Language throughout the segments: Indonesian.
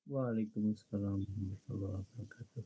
Waalaikumsalam warahmatullahi wabarakatuh.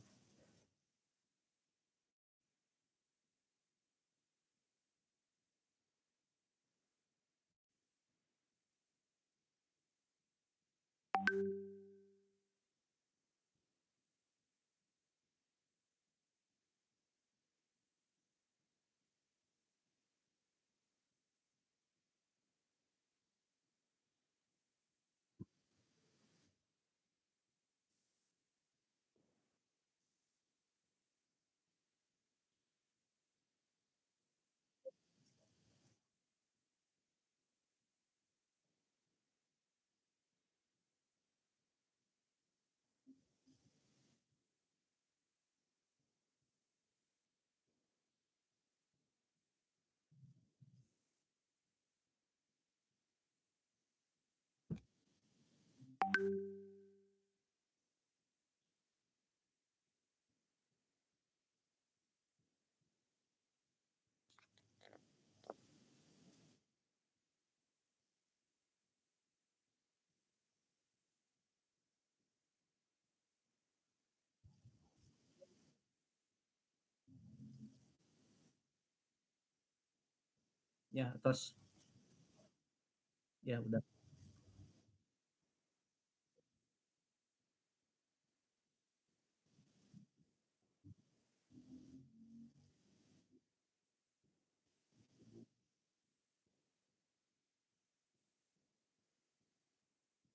Ya, tos. Ya, udah.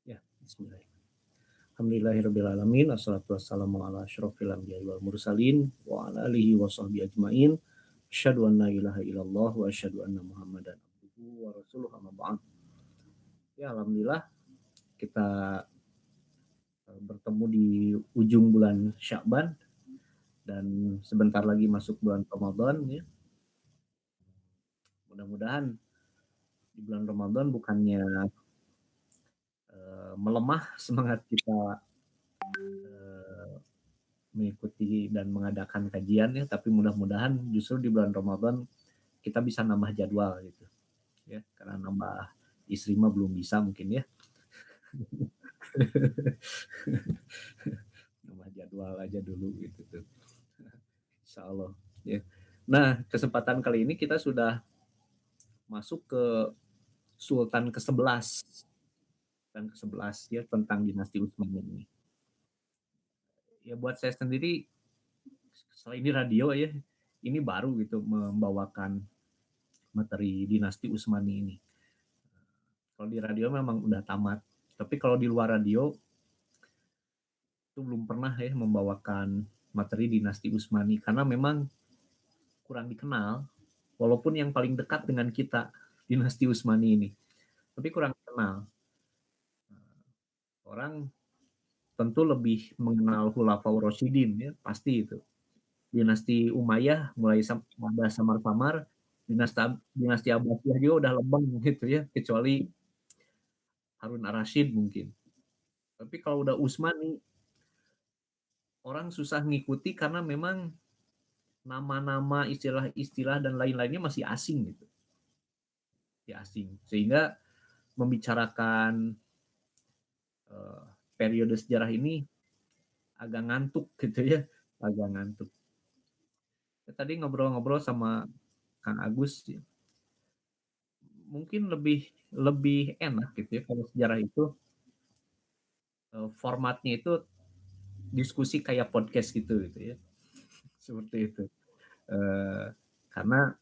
Ya, bismillah. Alhamdulillahirabbil alamin, wassalatu wassalamu ala asyrofil anbiya'i wal mursalin wa ala alihi wa sahbihi ajmain. Asyhadu an la ilaha illallah wa asyhadu anna Muhammadan abduhu wa rasuluh amma ba'd. Ya, alhamdulillah kita bertemu di ujung bulan Sya'ban dan sebentar lagi masuk bulan Ramadan ya. Mudah-mudahan di bulan Ramadan bukannya melemah semangat kita eh, mengikuti dan mengadakan kajian ya, tapi mudah-mudahan justru di bulan Ramadan kita bisa nambah jadwal gitu ya, karena nambah istri mah belum bisa mungkin ya. Nambah jadwal aja dulu gitu tuh, insya Allah ya. Nah, kesempatan kali ini kita sudah masuk ke Sultan ke-11, Sultan ke-11 ya, tentang dinasti Utsmanid ini. Ya buat saya sendiri, selain di radio ya, ini baru gitu membawakan materi dinasti Utsmani ini. Kalau di radio memang udah tamat, tapi kalau di luar radio itu belum pernah ya membawakan materi dinasti Utsmani karena memang kurang dikenal, walaupun yang paling dekat dengan kita dinasti Utsmani ini, tapi kurang dikenal. Orang tentu lebih mengenal Khulafaur Rasyidin ya, pasti itu. Dinasti Umayyah mulai ada samar-samar, dinasti dinasti Abbasiyah juga udah lembeng gitu ya, kecuali Harun ar-Rasyid mungkin. Tapi kalau udah Utsmani, orang susah ngikuti karena memang nama-nama, istilah-istilah dan lain-lainnya masih asing gitu, masih asing. Sehingga membicarakan periode sejarah ini agak ngantuk gitu ya, agak ngantuk. Ya, tadi ngobrol-ngobrol sama Kang Agus, ya, mungkin lebih lebih enak gitu ya kalau sejarah itu formatnya itu diskusi kayak podcast gitu ya, seperti itu. Eh, karena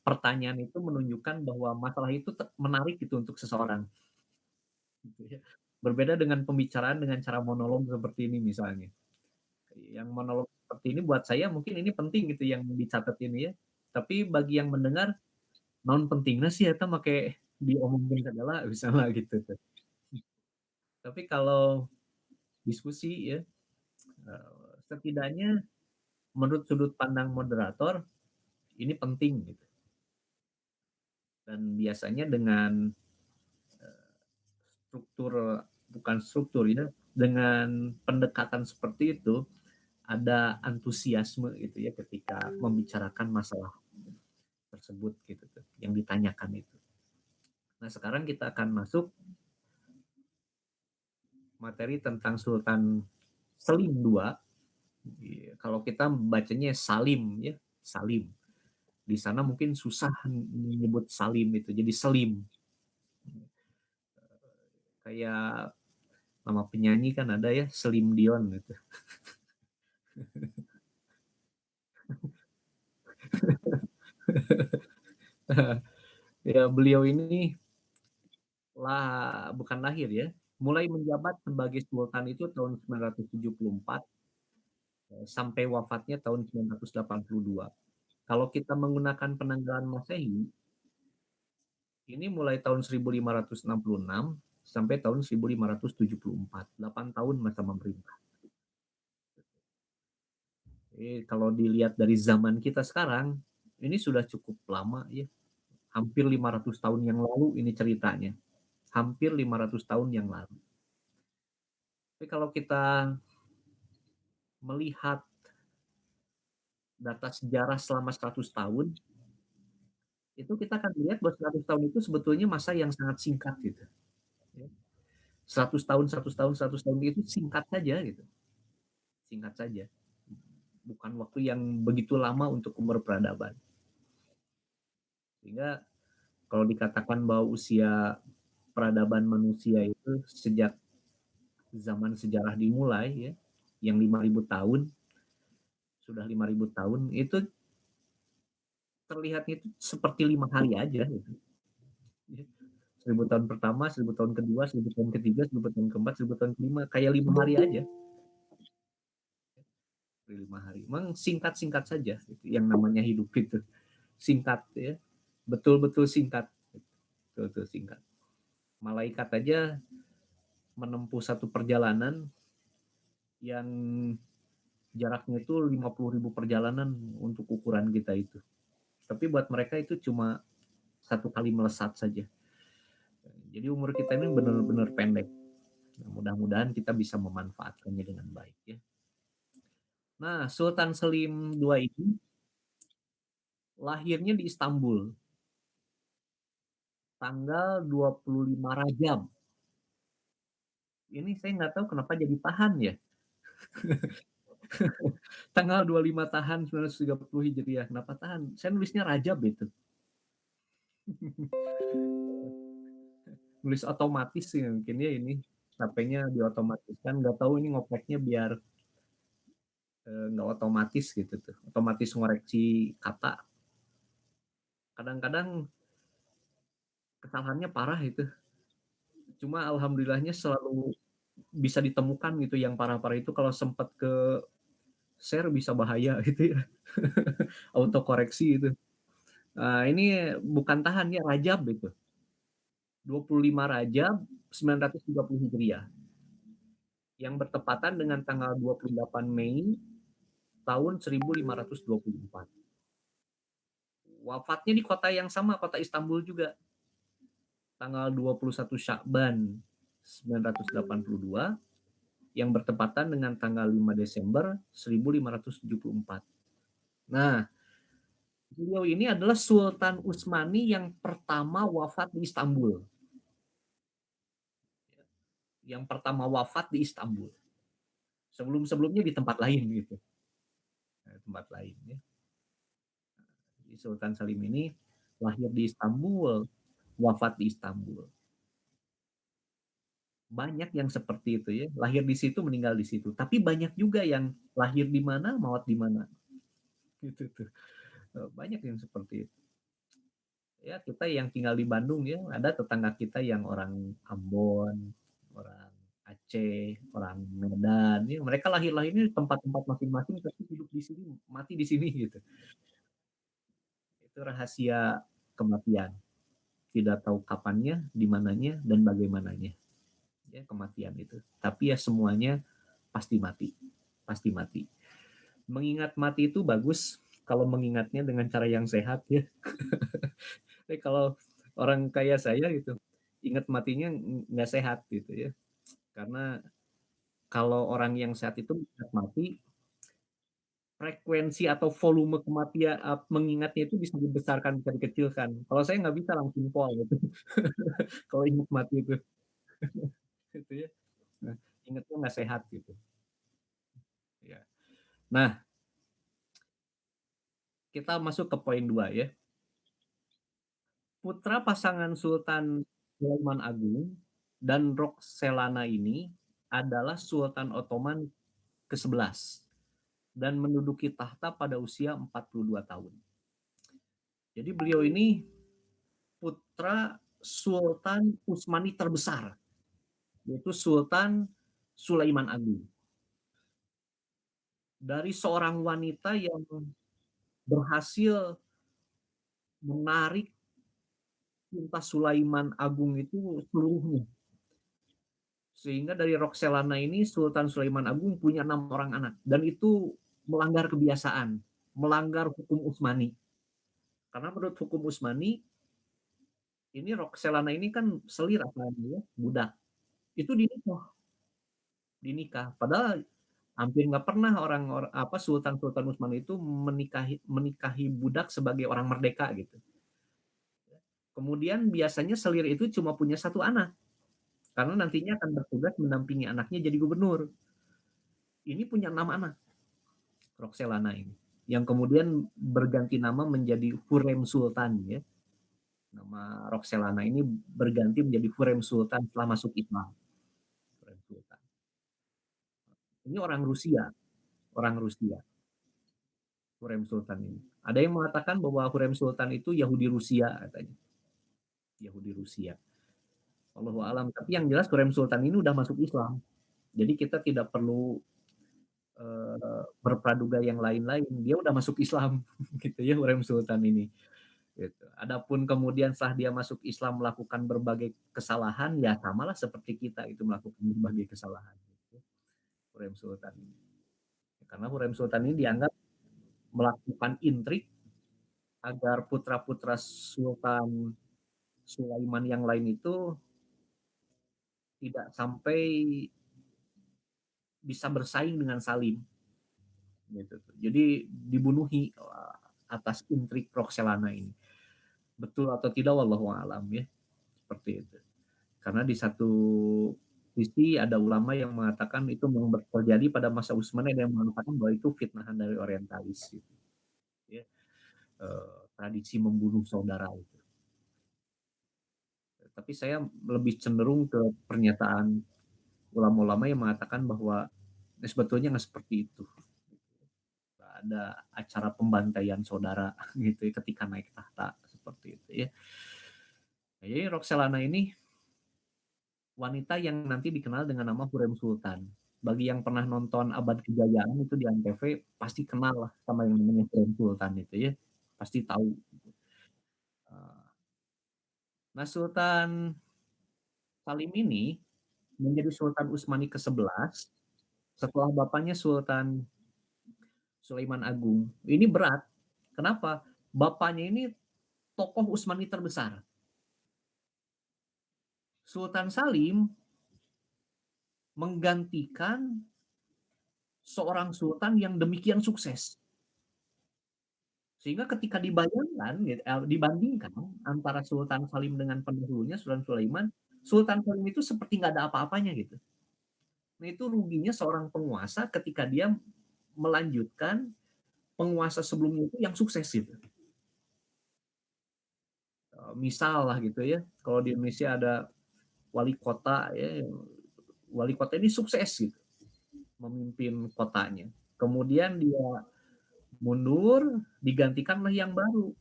pertanyaan itu menunjukkan bahwa masalah itu menarik gitu untuk seseorang. Gitu ya. Berbeda dengan pembicaraan dengan cara monolog seperti ini misalnya. Yang monolog seperti ini buat saya mungkin ini penting gitu yang dicatat ini ya. Tapi bagi yang mendengar, non pentingnya sih eta make diomongin segala misalnya gitu tuh. Tapi kalau diskusi ya, setidaknya menurut sudut pandang moderator ini penting gitu. Dan biasanya dengan struktur, bukan struktur ya, dengan pendekatan seperti itu ada antusiasme gitu ya ketika membicarakan masalah tersebut gitu tuh yang ditanyakan itu. Nah, sekarang kita akan masuk materi tentang Sultan Selim II. Iya, kalau kita bacanya Salim ya, Salim. Di sana mungkin susah menyebut Salim itu, jadi Selim. Kayak nama penyanyi kan ada ya, Celine Dion gitu. Ya, beliau ini bukan lahir ya, mulai menjabat sebagai sultan itu tahun 974, sampai wafatnya tahun 982. Kalau kita menggunakan penanggalan Masehi, ini mulai tahun 1566 sampai tahun 1574, 8 tahun masa memerintah. Kalau dilihat dari zaman kita sekarang, ini sudah cukup lama ya, hampir 500 tahun yang lalu ini ceritanya, hampir 500 tahun yang lalu. Tapi kalau kita melihat data sejarah selama 100 tahun, itu kita akan lihat bahwa 100 tahun itu sebetulnya masa yang sangat singkat gitu, ya. 100 tahun 100 tahun 100 tahun itu singkat saja gitu, singkat saja. Bukan waktu yang begitu lama untuk umur peradaban. Sehingga kalau dikatakan bahwa usia peradaban manusia itu sejak zaman sejarah dimulai ya, yang 5.000 tahun, sudah 5.000 tahun, itu terlihatnya itu seperti 5 hari aja gitu. 1.000 tahun pertama, 1.000 tahun kedua, 1.000 tahun ketiga, 1.000 tahun keempat, 1.000 tahun kelima, kayak 5 hari aja. 5 hari. Memang singkat-singkat saja gitu, yang namanya hidup itu. Singkat ya. Betul-betul singkat. Betul-betul singkat. Malaikat aja menempuh satu perjalanan yang jaraknya itu 50.000 perjalanan untuk ukuran kita itu. Tapi buat mereka itu cuma satu kali melesat saja. Jadi umur kita ini benar-benar pendek. Nah, mudah-mudahan kita bisa memanfaatkannya dengan baik ya. Nah, Sultan Selim II ini lahirnya di Istanbul tanggal 25 Rajab. Ini saya nggak tahu kenapa jadi tahan ya. Tanggal 25 tahan 1930 Hijriah. Kenapa tahan? Saya nulisnya Rajab itu. Nulis otomatis sih mungkin ya ini. HP-nya diotomatiskan. Nggak tahu ini ngopeknya biar nggak otomatis gitu tuh. Otomatis ngoreksi kata. Kadang-kadang kesalahannya parah itu. Cuma alhamdulillahnya selalu bisa ditemukan gitu yang parah-parah itu kalau sempat ke share bisa bahaya gitu ya. Auto koreksi itu. Nah, ini bukan tahan ya Rajab itu. 25 Rajab 930 Hijriah yang bertepatan dengan tanggal 28 Mei tahun 1524. Wafatnya di kota yang sama, kota Istanbul juga. Tanggal 21 Sya'ban 982 yang bertepatan dengan tanggal 5 Desember 1574. Nah, beliau ini adalah Sultan Utsmani yang pertama wafat di Istanbul. Yang pertama wafat di Istanbul. Sebelum-sebelumnya di tempat lain gitu. Tempat lain ya. Sultan Salim ini lahir di Istanbul, wafat di Istanbul. Banyak yang seperti itu ya, lahir di situ, meninggal di situ. Tapi banyak juga yang lahir di mana, maut di mana. Gitu tuh. Banyak yang seperti itu. Ya, kita yang tinggal di Bandung ya, ada tetangga kita yang orang Ambon, orang Aceh, orang Medan, ya, mereka lahir-lahirnya di tempat-tempat masing-masing, tapi hidup di sini, mati di sini gitu. Itu rahasia kematian. Tidak tahu kapannya, di mananya, dan bagaimananya. Ya, kematian itu. Tapi ya semuanya pasti mati. Pasti mati. Mengingat mati itu bagus kalau mengingatnya dengan cara yang sehat ya. Kalau orang kayak saya gitu, ingat matinya nggak sehat gitu ya. Karena kalau orang yang sehat itu ingat mati, frekuensi atau volume kematian mengingatnya itu bisa dibesarkan, bisa dikecilkan. Kalau saya nggak bisa langsung pol gitu. Kalau ingat mati itu, gitu ya. Nah, ingatnya nggak sehat gitu. Ya. Nah, kita masuk ke poin 2 ya. Putra pasangan Sultan Sulaiman Agung dan Roxelana ini adalah Sultan Ottoman ke-11 dan menduduki tahta pada usia 42 tahun. Jadi beliau ini putra Sultan Utsmani terbesar, yaitu Sultan Sulaiman Agung. Dari seorang wanita yang berhasil menarik cinta Sulaiman Agung itu seluruhnya. Sehingga dari Roxelana ini Sultan Sulaiman Agung punya 6 orang anak dan itu melanggar kebiasaan, melanggar hukum Utsmani. Karena menurut hukum Utsmani ini Roxelana ini kan selir apalagi ya, budak. Itu dinikah. Padahal hampir nggak pernah apa Sultan-Sultan Utsmani itu menikahi budak sebagai orang merdeka gitu. Kemudian biasanya selir itu cuma punya 1 anak karena nantinya akan bertugas mendampingi anaknya jadi gubernur. Ini punya 6 anak, Roxelana ini, yang kemudian berganti nama menjadi Hurrem Sultan ya. Nama Roxelana ini berganti menjadi Hurrem Sultan setelah masuk Islam. Hurrem Sultan. Ini orang Rusia, Hurrem Sultan ini. Ada yang mengatakan bahwa Hurrem Sultan itu Yahudi Rusia katanya. Yahudi Rusia. Wallahu alam. Tapi yang jelas Hurrem Sultan ini udah masuk Islam. Jadi kita tidak perlu berpraduga yang lain-lain. Dia udah masuk Islam gitu ya Hurrem Sultan ini. Gitu. Adapun kemudian setelah dia masuk Islam melakukan berbagai kesalahan, ya samalah seperti kita itu melakukan berbagai kesalahan. Gitu. Hurrem Sultan ini. Karena Hurrem Sultan ini dianggap melakukan intrik agar putra-putra Sultan Sulaiman yang lain itu tidak sampai bisa bersaing dengan Salim. Gitu. Jadi dibunuhi atas intrik Roxelana ini. Betul atau tidak wallahu alam ya. Seperti itu. Karena di satu sisi ada ulama yang mengatakan itu memang terjadi pada masa Utsmani, ada yang mengatakan bahwa itu fitnahan dari orientalis gitu. Ya. Tradisi membunuh saudara itu. Tapi saya lebih cenderung ke pernyataan ulama-ulama yang mengatakan bahwa sebetulnya nggak seperti itu. Ada acara pembantaian saudara gitu ya, ketika naik tahta seperti itu ya. Jadi Roxelana ini wanita yang nanti dikenal dengan nama Hurrem Sultan. Bagi yang pernah nonton Abad Kejayaan itu di Antv pasti kenal lah sama yang namanya Hurrem Sultan itu ya, pasti tahu. Nah Sultan Salim ini menjadi Sultan Utsmani ke-11 setelah bapaknya Sultan Sulaiman Agung. Ini berat. Kenapa? Bapaknya ini tokoh Utsmani terbesar. Sultan Salim menggantikan seorang sultan yang demikian sukses. Sehingga ketika dibandingkan antara Sultan Salim dengan pendahulunya Sultan Sulaiman, Sultan Salim itu seperti nggak ada apa-apanya gitu. Nah itu ruginya seorang penguasa ketika dia melanjutkan penguasa sebelumnya itu yang sukses gitu. Misal lah gitu ya, kalau di Indonesia ada wali kota ya, wali kota ini sukses gitu memimpin kotanya. Kemudian dia mundur, digantikanlah yang baru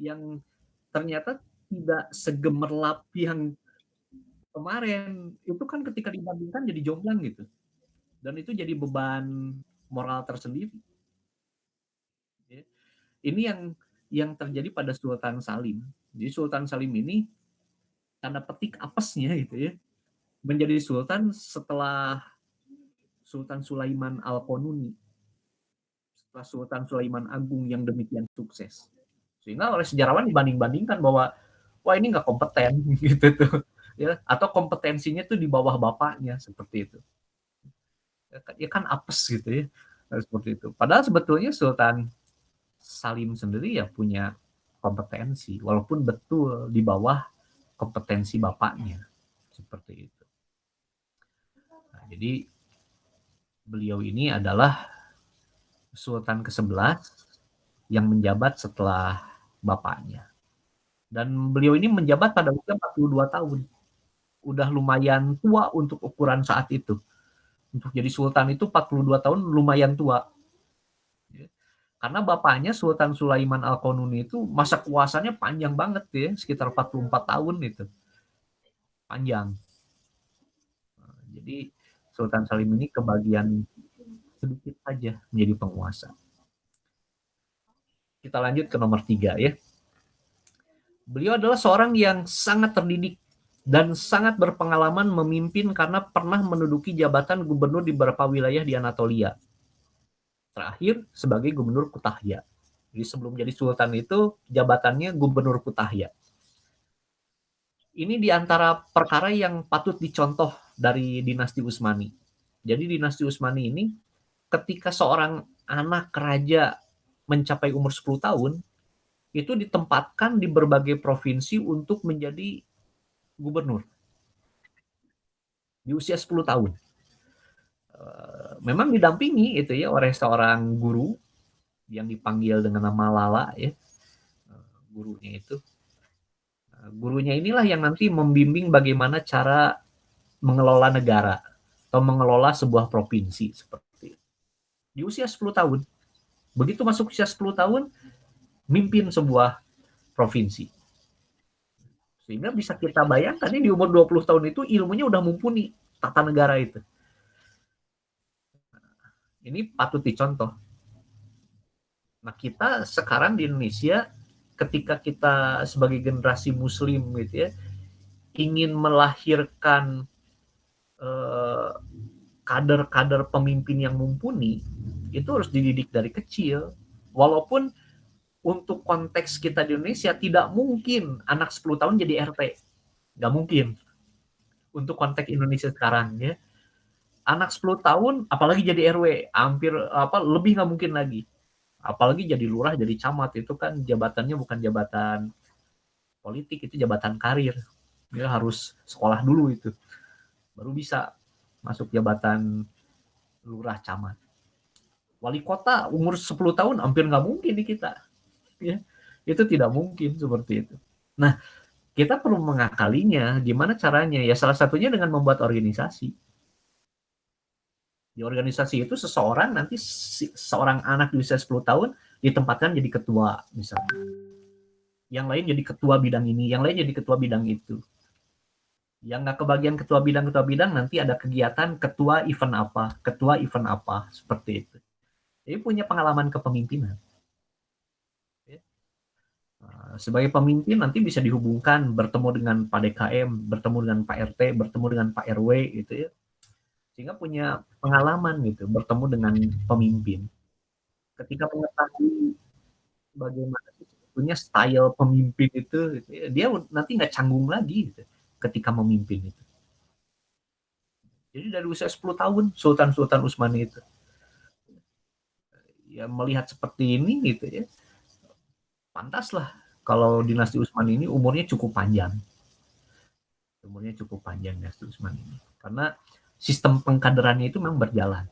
yang ternyata tidak segemerlap yang kemarin. Itu kan ketika dibandingkan jadi jomplang gitu. Dan itu jadi beban moral tersendiri. Ya. Ini yang terjadi pada Sultan Salim. Jadi Sultan Salim ini tanda petik apesnya gitu ya, menjadi sultan setelah Sultan Sulaiman Al-Qanuni, setelah Sultan Sulaiman Agung yang demikian sukses. Sehingga oleh sejarawan dibanding-bandingkan bahwa wah ini nggak kompeten gitu tuh ya, atau kompetensinya tuh di bawah bapaknya seperti itu. Ya kan apes gitu ya, seperti itu. Padahal sebetulnya Sultan Salim sendiri ya punya kompetensi, walaupun betul di bawah kompetensi bapaknya seperti itu. Nah, Jadi beliau ini adalah Sultan ke-11 yang menjabat setelah bapaknya. Dan beliau ini menjabat pada usia 42 tahun. Udah lumayan tua untuk ukuran saat itu. Untuk jadi sultan itu 42 tahun lumayan tua. Karena bapaknya Sultan Sulaiman Al-Qanuni itu masa kuasanya panjang banget ya, sekitar 44 tahun itu. Panjang. Jadi Sultan Salim ini kebagian sedikit saja menjadi penguasa. Kita lanjut ke nomor 3 ya. Beliau adalah seorang yang sangat terdidik dan sangat berpengalaman memimpin karena pernah menduduki jabatan gubernur di beberapa wilayah di Anatolia. Terakhir sebagai gubernur Kutahya. Jadi sebelum jadi sultan itu jabatannya gubernur Kutahya. Ini diantara perkara yang patut dicontoh dari dinasti Utsmani. Jadi dinasti Utsmani ini ketika seorang anak raja mencapai umur 10 tahun, itu ditempatkan di berbagai provinsi untuk menjadi gubernur di usia 10 tahun. Memang didampingi itu ya oleh seorang guru yang dipanggil dengan nama Lala ya. Gurunya itu. Gurunya inilah yang nanti membimbing bagaimana cara mengelola negara atau mengelola sebuah provinsi seperti itu. Di usia 10 tahun. Begitu masuk usia 10 tahun, mimpin sebuah provinsi. Sehingga bisa kita bayangkan ini di umur 20 tahun itu ilmunya udah mumpuni tata negara itu. Ini patut dicontoh. Nah, kita sekarang di Indonesia ketika kita sebagai generasi muslim gitu ya, ingin melahirkan kader-kader pemimpin yang mumpuni, itu harus dididik dari kecil. Walaupun untuk konteks kita di Indonesia tidak mungkin anak 10 tahun jadi RT. Nggak mungkin. Untuk konteks Indonesia sekarang ya. Anak 10 tahun apalagi jadi RW, hampir lebih nggak mungkin lagi. Apalagi jadi lurah, jadi camat, itu kan jabatannya bukan jabatan politik, itu jabatan karir. Dia harus sekolah dulu itu. Baru bisa masuk jabatan lurah, camat. Wali kota umur 10 tahun hampir nggak mungkin di kita. Ya, itu tidak mungkin seperti itu. Nah, kita perlu mengakalinya. Gimana caranya? Ya salah satunya dengan membuat organisasi. Di organisasi itu seseorang nanti seorang anak di usia 10 tahun ditempatkan jadi ketua misalnya. Yang lain jadi ketua bidang ini, yang lain jadi ketua bidang itu. Yang nggak kebagian ketua bidang nanti ada kegiatan ketua event apa, seperti itu. Jadi punya pengalaman kepemimpinan. Sebagai pemimpin nanti bisa dihubungkan bertemu dengan Pak DKM, bertemu dengan Pak RT, bertemu dengan Pak RW gitu ya. Sehingga punya pengalaman gitu, bertemu dengan pemimpin. Ketika mengetahui bagaimana sebetulnya style pemimpin itu, gitu ya, dia nanti nggak canggung lagi gitu, ketika memimpin itu. Jadi dari usia 10 tahun Sultan-Sultan Utsmani itu ya melihat seperti ini gitu ya, pantaslah kalau dinasti Utsmani ini umurnya cukup panjang. Umurnya cukup panjang dinasti Utsmani ini. Karena sistem pengkaderannya itu memang berjalan.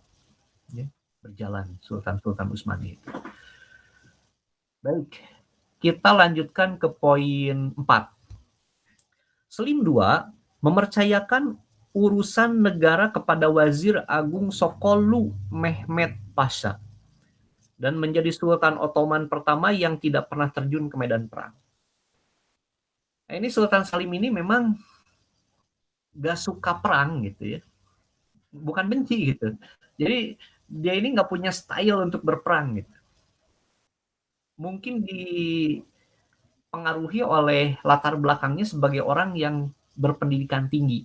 Ya, berjalan Sultan-Sultan Utsmani itu. Baik, kita lanjutkan ke poin 4. Selim II mempercayakan urusan negara kepada Wazir Agung Sokolu Mehmet Pasha dan menjadi Sultan Ottoman pertama yang tidak pernah terjun ke medan perang. Nah, ini Sultan Salim ini memang gak suka perang gitu ya. Bukan benci gitu. Jadi dia ini gak punya style untuk berperang gitu. Mungkin dipengaruhi oleh latar belakangnya sebagai orang yang berpendidikan tinggi.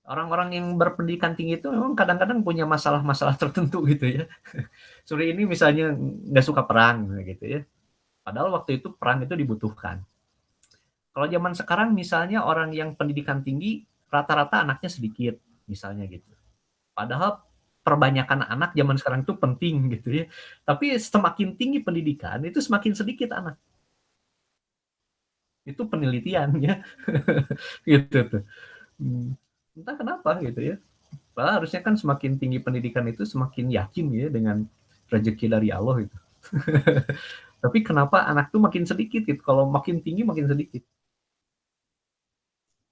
Orang-orang yang berpendidikan tinggi itu memang kadang-kadang punya masalah-masalah tertentu gitu ya. Suri ini misalnya nggak suka perang gitu ya. Padahal waktu itu perang itu dibutuhkan. Kalau zaman sekarang misalnya orang yang pendidikan tinggi rata-rata anaknya sedikit misalnya gitu. Padahal perbanyakan anak zaman sekarang itu penting gitu ya. Tapi semakin tinggi pendidikan itu semakin sedikit anak. Itu penelitiannya gitu tuh. Entah kenapa gitu ya. Padahal harusnya kan semakin tinggi pendidikan itu semakin yakin ya dengan rezeki dari Allah itu. Tapi kenapa anak tuh makin sedikit gitu, kalau makin tinggi makin sedikit.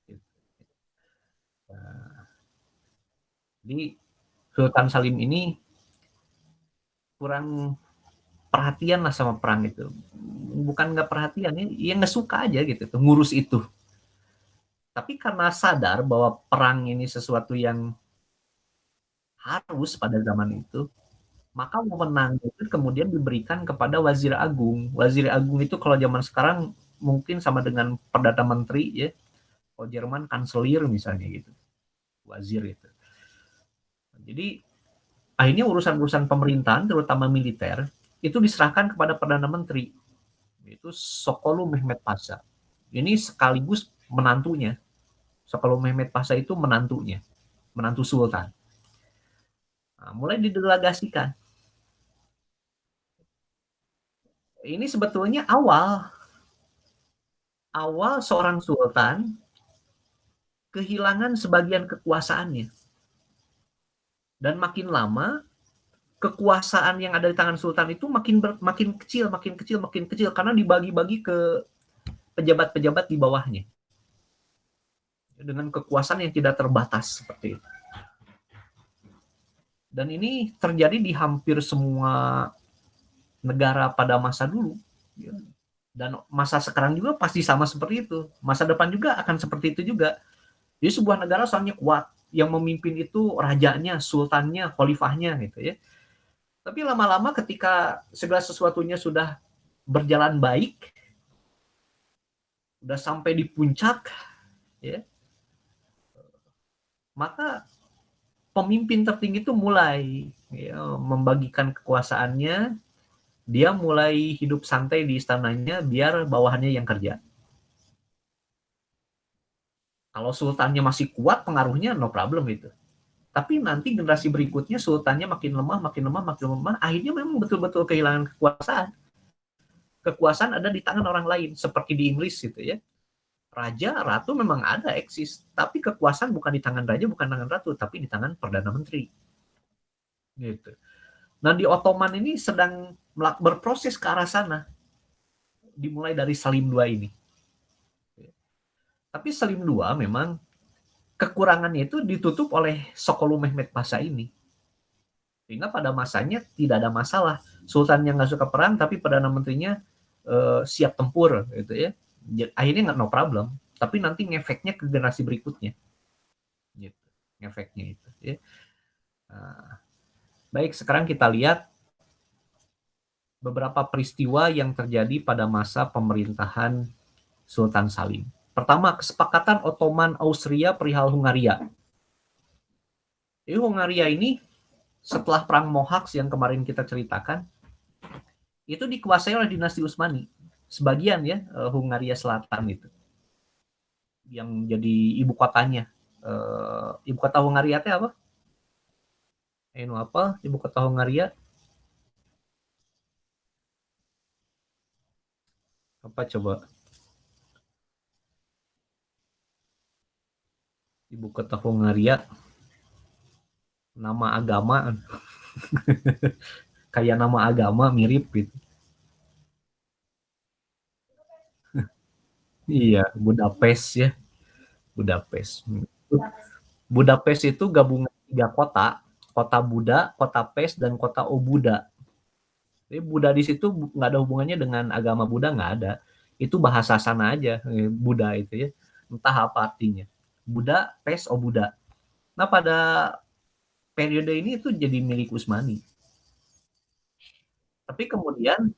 Gitu. Nah, jadi Sultan Salim ini kurang perhatian lah sama perang itu. Bukan nggak perhatian, ya nggak suka aja gitu tuh, ngurus itu. Tapi karena sadar bahwa perang ini sesuatu yang harus pada zaman itu, maka wewenang itu kemudian diberikan kepada Wazir Agung. Wazir Agung itu kalau zaman sekarang mungkin sama dengan Perdana Menteri ya, kalau Jerman kanselir misalnya gitu, wazir itu. Jadi akhirnya urusan-urusan pemerintahan terutama militer itu diserahkan kepada Perdana Menteri, yaitu Sokolu Mehmet Pasha. Ini sekaligus menantunya. Sokolu Mehmet Pasha itu menantunya, menantu Sultan. Nah, mulai didelegasikan. Ini sebetulnya awal seorang sultan kehilangan sebagian kekuasaannya. Dan makin lama kekuasaan yang ada di tangan sultan itu makin kecil, makin kecil, makin kecil karena dibagi-bagi ke pejabat-pejabat di bawahnya dengan kekuasaan yang tidak terbatas seperti itu. Dan ini terjadi di hampir semua negara pada masa dulu. Dan masa sekarang juga pasti sama seperti itu. Masa depan juga akan seperti itu juga. Jadi sebuah negara soalnya kuat, yang memimpin itu rajanya, sultannya, khalifahnya gitu ya. Tapi lama-lama ketika segala sesuatunya sudah berjalan baik, sudah sampai di puncak, ya, maka pemimpin tertinggi itu mulai ya, membagikan kekuasaannya, dia mulai hidup santai di istananya, biar bawahannya yang kerja. Kalau sultannya masih kuat pengaruhnya, no problem itu. Tapi nanti generasi berikutnya sultannya makin lemah, makin lemah, makin lemah, akhirnya memang betul-betul kehilangan kekuasaan. Kekuasaan ada di tangan orang lain, seperti di Inggris gitu ya. Raja, ratu memang ada eksis, tapi kekuasaan bukan di tangan raja, bukan tangan ratu, tapi di tangan perdana menteri. Gitu. Nah di Ottoman ini sedang berproses ke arah sana, dimulai dari Salim II ini. Tapi Salim II memang kekurangannya itu ditutup oleh Sokolu Mehmet Pasha ini. Sehingga pada masanya tidak ada masalah. Sultan yang nggak suka perang, tapi Perdana Menterinya siap tempur, gitu ya. Akhirnya nggak no problem. Tapi nanti ngefeknya ke generasi berikutnya. Gitu. Ngefeknya itu. Ya. Nah, baik, sekarang kita lihat beberapa peristiwa yang terjadi pada masa pemerintahan Sultan Salim. Pertama, kesepakatan Ottoman Austria perihal Hungaria. Jadi Hungaria ini setelah perang Mohacs yang kemarin kita ceritakan, itu dikuasai oleh dinasti Utsmani. Sebagian ya, Hungaria Selatan itu. Yang jadi ibu kotanya. Ibu kota Hungaria itu apa? Apa? Ibu kota Hungaria? Apa coba? Ibu kota Hungaria. Nama agama. Kayak nama agama mirip gitu. Iya, Budapest ya. Budapest. Budapest itu gabungan 3 kota. Kota Buda, kota Pest, dan kota Obuda. Jadi Buddha di situ nggak ada hubungannya dengan agama Buddha, nggak ada. Itu bahasa sana aja, Buddha itu ya. Entah apa artinya. Buddha, Pes, o Buddha. Nah pada periode ini itu jadi milik Utsmani. Tapi kemudian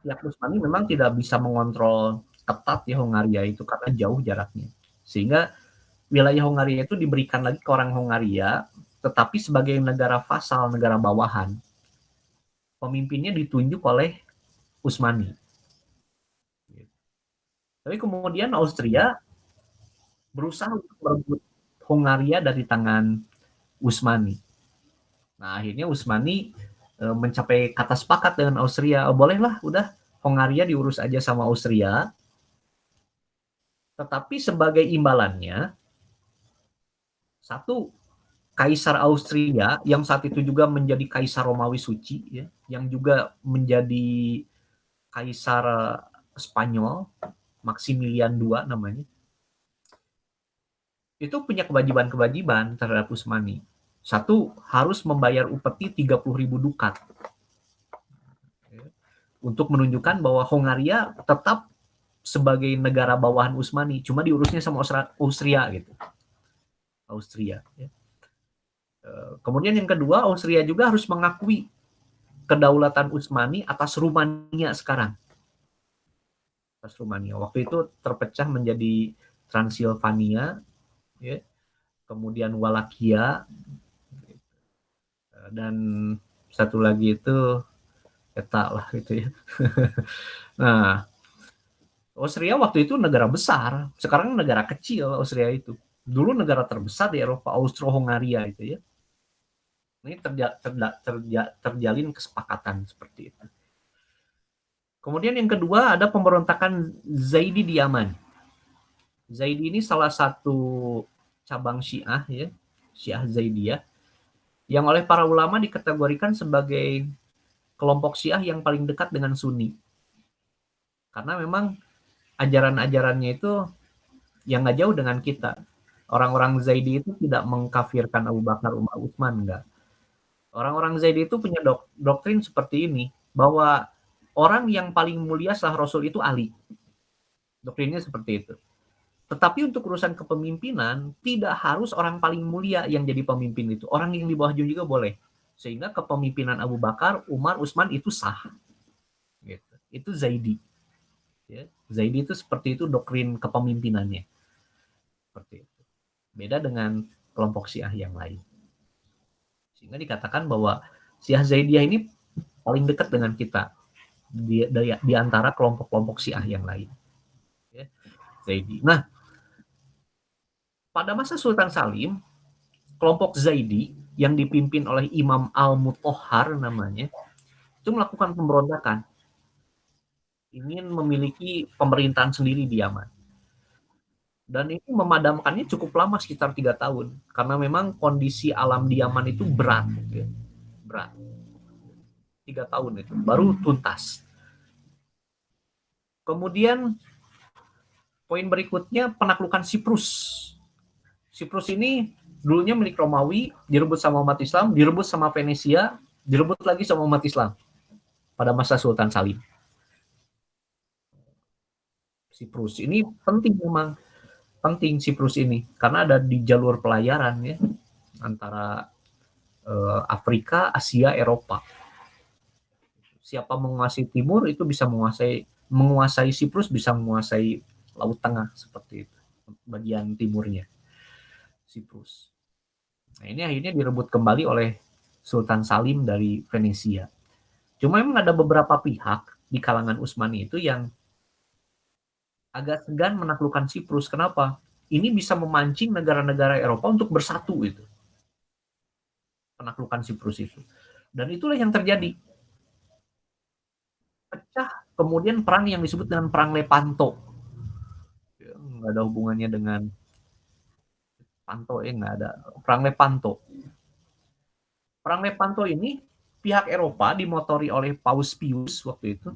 pihak Utsmani memang tidak bisa mengontrol ketat ya Hongaria itu karena jauh jaraknya. Sehingga wilayah Hongaria itu diberikan lagi ke orang Hongaria, tetapi sebagai negara vasal, negara bawahan. Pemimpinnya ditunjuk oleh Utsmani. Tapi kemudian Austria berusaha untuk merebut Hongaria dari tangan Utsmani. Nah, akhirnya Utsmani mencapai kata sepakat dengan Austria. Oh, bolehlah, udah Hongaria diurus aja sama Austria. Tetapi sebagai imbalannya, Satu, Kaisar Austria yang saat itu juga menjadi Kaisar Romawi Suci, ya, yang juga menjadi Kaisar Spanyol, Maximilian II namanya. Itu punya kewajiban-kewajiban terhadap Utsmani. Satu, harus membayar upeti 30.000 dukat. Untuk menunjukkan bahwa Hongaria tetap sebagai negara bawahan Utsmani, cuma diurusnya sama Austria gitu. Austria. Ya. Kemudian yang kedua, Austria juga harus mengakui kedaulatan Utsmani atas Rumania sekarang. Atas Rumania. Waktu itu terpecah menjadi Transilvania, ya, kemudian Wallachia, dan satu lagi itu Eta lah gitu ya. Nah, Austria waktu itu negara besar, sekarang negara kecil Austria itu. Dulu negara terbesar di Eropa, Austro-Hongaria itu ya. Ini terjalin kesepakatan seperti itu. Kemudian yang kedua ada pemberontakan Zaidi di Yaman. Zaidi ini salah satu cabang Syiah ya, Syiah Zaidiyah, yang oleh para ulama dikategorikan sebagai kelompok Syiah yang paling dekat dengan Sunni. Karena memang ajaran-ajarannya itu yang nggak jauh dengan kita. Orang-orang Zaidi itu tidak mengkafirkan Abu Bakar, Umar, Utsman, enggak. Orang-orang Zaidi itu punya doktrin seperti ini, bahwa orang yang paling mulia setelah Rasul itu Ali. Doktrinnya seperti itu. Tetapi untuk urusan kepemimpinan, tidak harus orang paling mulia yang jadi pemimpin itu. Orang yang di bawahnya juga boleh. Sehingga kepemimpinan Abu Bakar, Umar, Utsman itu sah. Gitu. Itu Zaidi. Ya. Zaidi itu seperti itu doktrin kepemimpinannya. Seperti itu. Beda dengan kelompok Syiah yang lain. Sehingga dikatakan bahwa Syiah Zaidiyah ini paling dekat dengan kita di antara kelompok-kelompok Syiah yang lain. Ya. Zaidi. Nah, pada masa Sultan Salim, kelompok Zaidi yang dipimpin oleh Imam Al-Mutahhar namanya, itu melakukan pemberontakan. Ingin memiliki pemerintahan sendiri di Yaman. Dan ini memadamkannya cukup lama, sekitar 3 tahun. Karena memang kondisi alam di Yaman itu berat. Ya. Berat. 3 tahun itu, baru tuntas. Kemudian, poin berikutnya penaklukan Siprus. Siprus ini dulunya milik Romawi, direbut sama umat Islam, direbut sama Venesia, direbut lagi sama umat Islam pada masa Sultan Salim. Siprus ini penting memang, penting Siprus ini karena ada di jalur pelayaran ya antara Afrika, Asia, Eropa. Siapa menguasai timur itu bisa menguasai Siprus, bisa menguasai Laut Tengah seperti itu, bagian timurnya Siprus. Nah, ini akhirnya direbut kembali oleh Sultan Salim dari Venesia. Cuma memang ada beberapa pihak di kalangan Utsmani itu yang agak segan menaklukkan Siprus. Kenapa? Ini bisa memancing negara-negara Eropa untuk bersatu itu. Penaklukan Siprus itu. Dan itulah yang terjadi. Pecah kemudian perang yang disebut dengan Perang Lepanto. Ya, nggak ada hubungannya dengan Panto, nggak ada. Perang Lepanto. Perang Lepanto ini pihak Eropa dimotori oleh Paus Pius waktu itu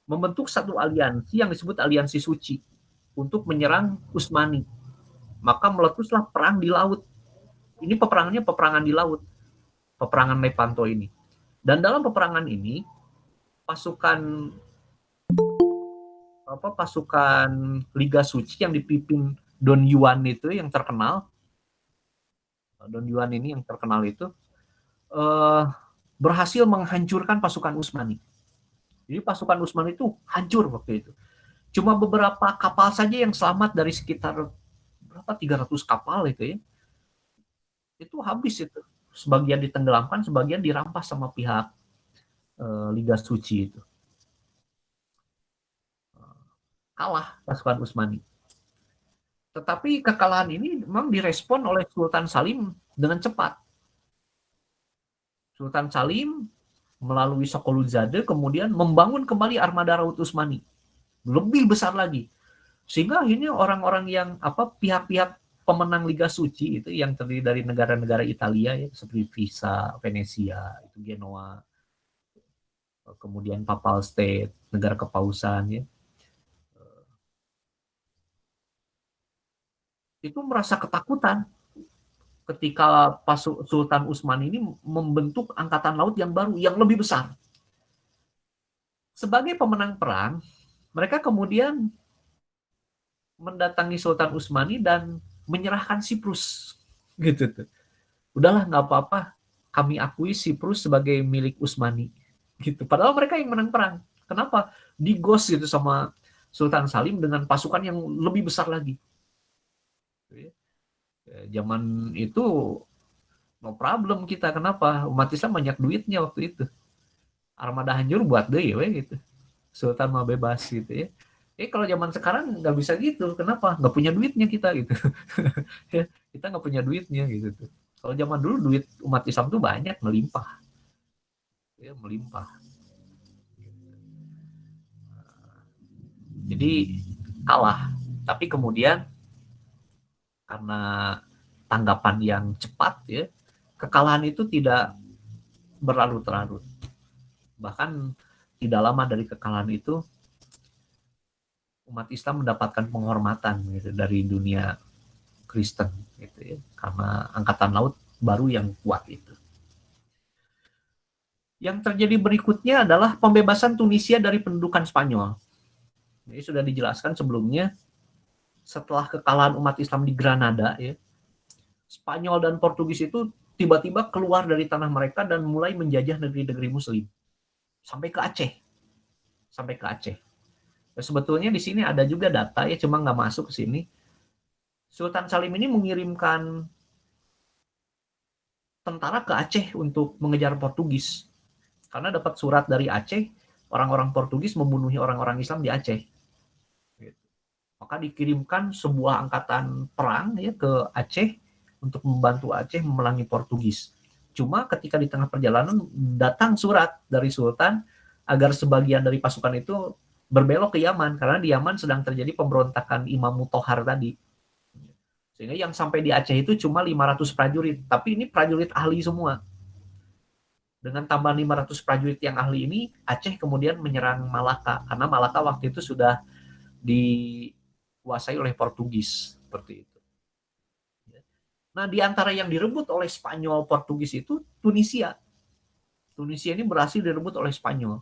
membentuk satu aliansi yang disebut Aliansi Suci untuk menyerang Utsmani. Maka meletuslah perang di laut. Ini peperangannya peperangan di laut. Peperangan Lepanto ini. Dan dalam peperangan ini pasukan Liga Suci yang dipimpin Don Juan itu yang terkenal. Don Juan ini yang terkenal itu berhasil menghancurkan pasukan Utsmani. Jadi pasukan Utsmani itu hancur waktu itu. Cuma beberapa kapal saja yang selamat dari sekitar 300 kapal itu ya. Itu habis itu. Sebagian ditenggelamkan, sebagian dirampas sama pihak Liga Suci itu. Kalah pasukan Utsmani. Tetapi kekalahan ini memang direspon oleh Sultan Salim dengan cepat. Sultan Salim melalui Sokoluzade kemudian membangun kembali armada laut Utsmani. Lebih besar lagi. Sehingga akhirnya orang-orang yang pihak-pihak pemenang Liga Suci itu yang terdiri dari negara-negara Italia ya, seperti Pisa, Venesia, itu Genoa, kemudian Papal State, negara kepausan ya, itu merasa ketakutan ketika Sultan Utsman ini membentuk angkatan laut yang baru, yang lebih besar. Sebagai pemenang perang, mereka kemudian mendatangi Sultan Utsmani dan menyerahkan Siprus. Gitu tuh. Udahlah, nggak apa-apa, kami akui Siprus sebagai milik Utsmani. Gitu. Padahal mereka yang menang perang. Kenapa? Digos gitu sama Sultan Salim dengan pasukan yang lebih besar lagi. Zaman itu no problem kita. Kenapa? Umat Islam banyak duitnya waktu itu. Armada hancur buat deh ya gitu. Sultan mah bebas gitu ya. Kalau zaman sekarang nggak bisa gitu. Kenapa? Nggak punya duitnya kita gitu. Kita nggak punya duitnya gitu. Kalau zaman dulu duit umat Islam tuh banyak, melimpah. Ya, melimpah. Jadi kalah. Tapi kemudian karena tanggapan yang cepat ya, kekalahan itu tidak berlarut-larut. Bahkan tidak lama dari kekalahan itu umat Islam mendapatkan penghormatan gitu dari dunia Kristen gitu ya, karena angkatan laut baru yang kuat itu. Yang terjadi berikutnya adalah pembebasan Tunisia dari pendudukan Spanyol. Ini sudah dijelaskan sebelumnya, setelah kekalahan umat Islam di Granada ya, Spanyol dan Portugis itu tiba-tiba keluar dari tanah mereka dan mulai menjajah negeri-negeri Muslim sampai ke Aceh, sampai ke Aceh. Sebetulnya di sini ada juga data ya, cuma nggak masuk ke sini. Sultan Salim ini mengirimkan tentara ke Aceh untuk mengejar Portugis. Karena dapat surat dari Aceh, orang-orang Portugis membunuhi orang-orang Islam di Aceh. Maka dikirimkan sebuah angkatan perang ya ke Aceh untuk membantu Aceh memerangi Portugis. Cuma ketika di tengah perjalanan datang surat dari Sultan agar sebagian dari pasukan itu berbelok ke Yaman, karena di Yaman sedang terjadi pemberontakan Imam Mutahhar tadi. Sehingga yang sampai di Aceh itu cuma 500 prajurit, tapi ini prajurit ahli semua. Dengan tambahan 500 prajurit yang ahli ini, Aceh kemudian menyerang Malaka, karena Malaka waktu itu sudah dikuasai oleh Portugis, seperti itu. Nah, di antara yang direbut oleh Spanyol Portugis itu Tunisia. Tunisia ini berhasil direbut oleh Spanyol.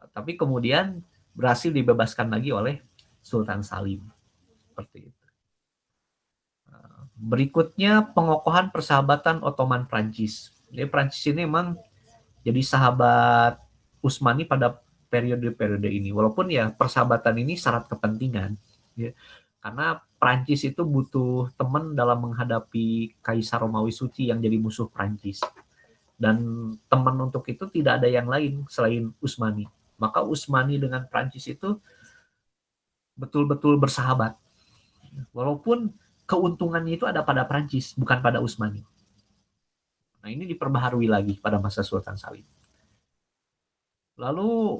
Tapi kemudian berhasil dibebaskan lagi oleh Sultan Salim. Seperti itu. Berikutnya pengokohan persahabatan Ottoman Prancis. Jadi Prancis ini memang jadi sahabat Utsmani pada periode-periode ini. Walaupun ya persahabatan ini syarat kepentingan. Ya. Karena Prancis itu butuh teman dalam menghadapi Kaisar Romawi Suci yang jadi musuh Prancis. Dan teman untuk itu tidak ada yang lain selain Utsmani. Maka Utsmani dengan Prancis itu betul-betul bersahabat. Walaupun keuntungannya itu ada pada Prancis, bukan pada Utsmani. Nah, ini diperbaharui lagi pada masa Sultan Salim. Lalu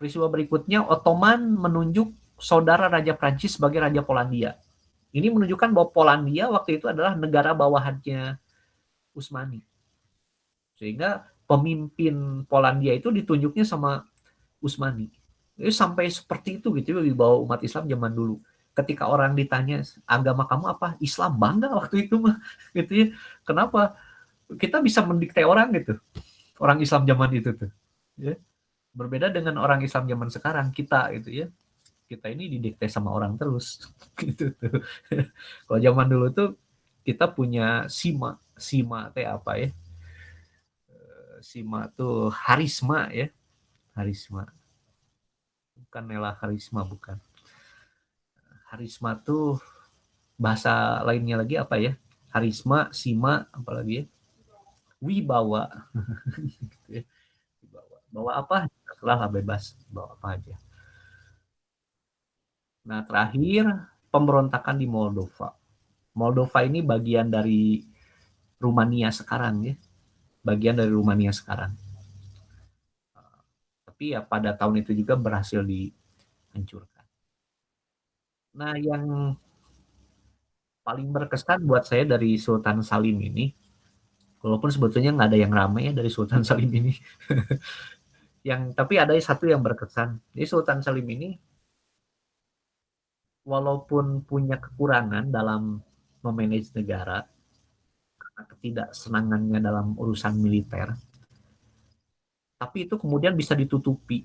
peristiwa berikutnya, Ottoman menunjuk saudara Raja Prancis sebagai Raja Polandia. Ini menunjukkan bahwa Polandia waktu itu adalah negara bawahannya Utsmani. Sehingga pemimpin Polandia itu ditunjuknya sama Utsmani. Jadi sampai seperti itu gitu di bawah umat Islam zaman dulu. Ketika orang ditanya agama kamu apa, Islam, bangga waktu itu mah gitu ya. Kenapa? Kita bisa mendikte orang gitu. Orang Islam zaman itu tuh. Ya. Berbeda dengan orang Islam zaman sekarang, kita gitu ya. Kita ini didikte sama orang terus gitu tuh. Kalau zaman dulu tuh kita punya sima teh apa ya? Sima tuh harisma ya. Harisma. Bukan Nela Harisma, bukan. Harisma tuh bahasa lainnya lagi apa ya? Harisma, sima, apalagi ya? Wibawa. Gitu ya. Wibawa. Bawa apa? Terserah, bebas. Bawa apa aja. Nah, terakhir pemberontakan di Moldova. Moldova ini bagian dari Rumania sekarang ya. Bagian dari Rumania sekarang. Tapi ya pada tahun itu juga berhasil dihancurkan. Nah, yang paling berkesan buat saya dari Sultan Salim ini, walaupun sebetulnya nggak ada yang ramai ya dari Sultan Salim ini, tapi ada satu yang berkesan. Jadi Sultan Salim ini walaupun punya kekurangan dalam memanage negara, karena ketidaksenangannya dalam urusan militer, tapi itu kemudian bisa ditutupi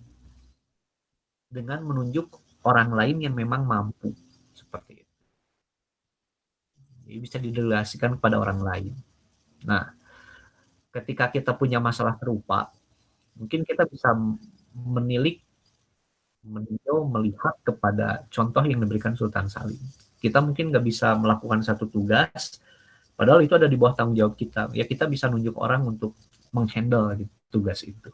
dengan menunjuk orang lain yang memang mampu seperti itu. Jadi bisa didelegasikan kepada orang lain. Nah, ketika kita punya masalah serupa, mungkin kita bisa menilik, meninjau, melihat kepada contoh yang diberikan Sultan Salim. Kita mungkin nggak bisa melakukan satu tugas, padahal itu ada di bawah tanggung jawab kita. Ya kita bisa nunjuk orang untuk menghandle gitu, tugas itu.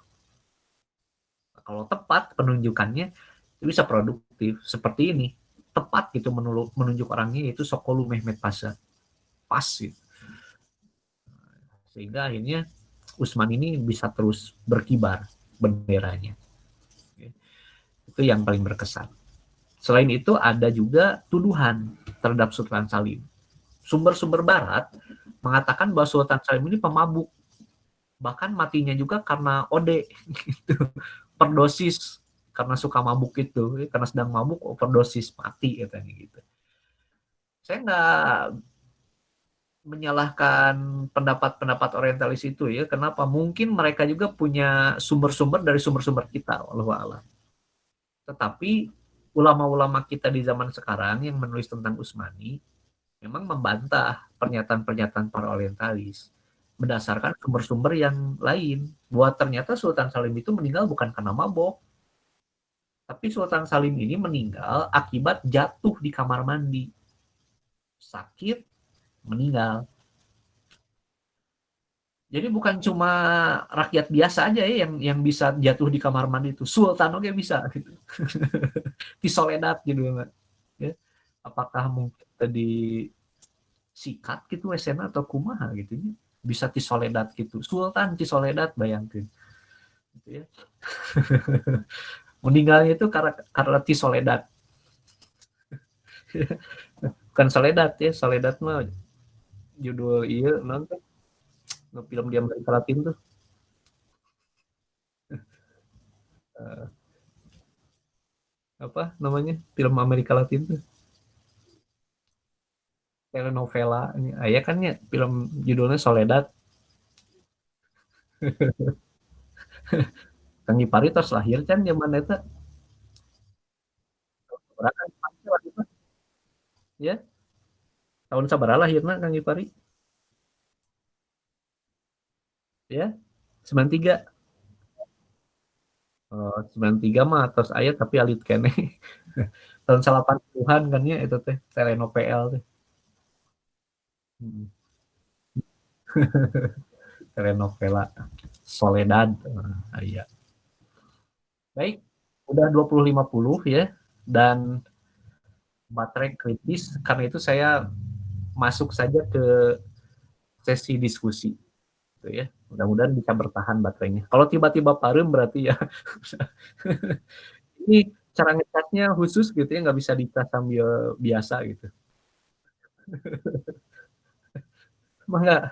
Kalau tepat penunjukannya, itu bisa produktif. Seperti ini, tepat gitu menunjuk orangnya, yaitu Sokolu Mehmet Pasha. Pas gitu. Sehingga akhirnya Usman ini bisa terus berkibar benderanya. Itu yang paling berkesan. Selain itu ada juga tuduhan terhadap Sultan Salim. Sumber-sumber barat mengatakan bahwa Sultan Salim ini pemabuk. Bahkan matinya juga karena OD gitu. Overdosis, karena suka mabuk itu, karena sedang mabuk overdosis mati katanya gitu. Saya nggak menyalahkan pendapat-pendapat orientalis itu ya. Kenapa? Mungkin mereka juga punya sumber-sumber dari sumber-sumber kita, wallahu a'lam. Tetapi ulama-ulama kita di zaman sekarang yang menulis tentang Utsmani memang membantah pernyataan-pernyataan para orientalis berdasarkan sumber-sumber yang lain. Bahwa ternyata Sultan Salim itu meninggal bukan karena mabok, tapi Sultan Salim ini meninggal akibat jatuh di kamar mandi. Sakit, meninggal. Jadi bukan cuma rakyat biasa aja ya yang bisa jatuh di kamar mandi itu. Sultan oke bisa gitu. Di Soledad gitu ya. Apakah mungkin tadi sikat gitu esena atau kumaha gitu ya. Bisa di Soledad gitu. Sultan di Soledad bayangkan. Gitu ya. Meninggalnya itu karena di Soledad. Bukan Soledad ya, Soledad mah judul iya nonton film di Amerika Latin tuh. Uh, apa namanya film Amerika Latin tuh telenovela ini ayah kan ya film judulnya Soledad. Kang Gipari terus lahir kan zaman itu berapa waktu itu ya tahun sabaraha lahirna Kang Gipari ya 93. Oh, 93 mah terus ayah tapi alit kene tahun 80-an kan ya itu teh telenovela teh. Hmm. Telenovela Soledad. Iya. Baik, udah 20.50 ya dan baterai kritis karena itu saya masuk saja ke sesi diskusi gitu ya. Mudah-mudahan bisa bertahan baterainya. Kalau tiba-tiba parem berarti ya ini cara ngecasnya khusus gitu ya, nggak bisa dicas sambil biasa gitu. Emang nggak